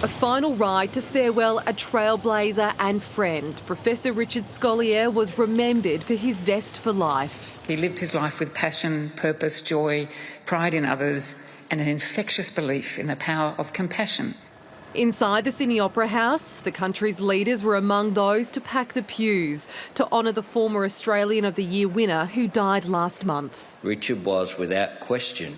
A final ride to farewell a trailblazer and friend. Professor Richard Scolyer was remembered for his zest for life. He lived his life with passion, purpose, joy, pride in others, and an infectious belief in the power of compassion. Inside the Sydney Opera House, the country's leaders were among those to pack the pews to honour the former Australian of the Year winner who died last month. Richard was, without question,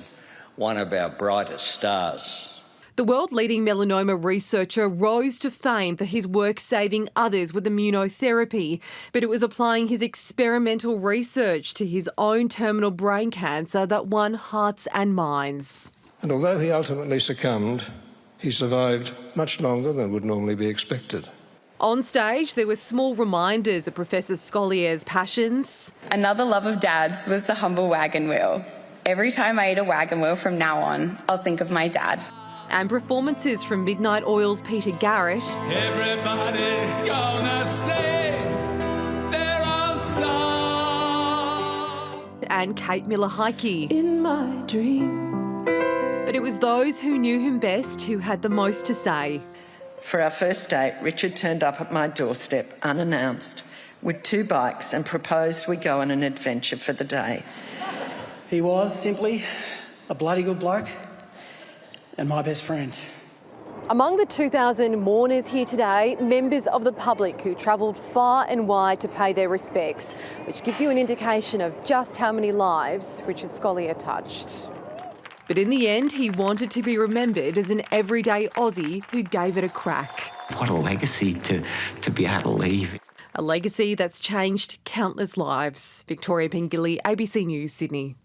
one of our brightest stars. The world-leading melanoma researcher rose to fame for his work saving others with immunotherapy, but it was applying his experimental research to his own terminal brain cancer that won hearts and minds. And although he ultimately succumbed, he survived much longer than would normally be expected. On stage, there were small reminders of Professor Scolyer's passions. Another love of Dad's was the humble wagon wheel. Every time I eat a wagon wheel from now on, I'll think of my dad. And performances from Midnight Oil's Peter Garrett. Everybody gonna sing their own song. And Kate Miller-Heidke. In my dreams. But it was those who knew him best who had the most to say. For our first date, Richard turned up at my doorstep unannounced with 2 bikes and proposed we go on an adventure for the day. He was simply a bloody good bloke and my best friend. Among the 2,000 mourners here today, members of the public who travelled far and wide to pay their respects, which gives you an indication of just how many lives Richard Scolyer touched. But in the end, he wanted to be remembered as an everyday Aussie who gave it a crack. What a legacy to be able to leave. A legacy that's changed countless lives. Victoria Pengilly, ABC News, Sydney.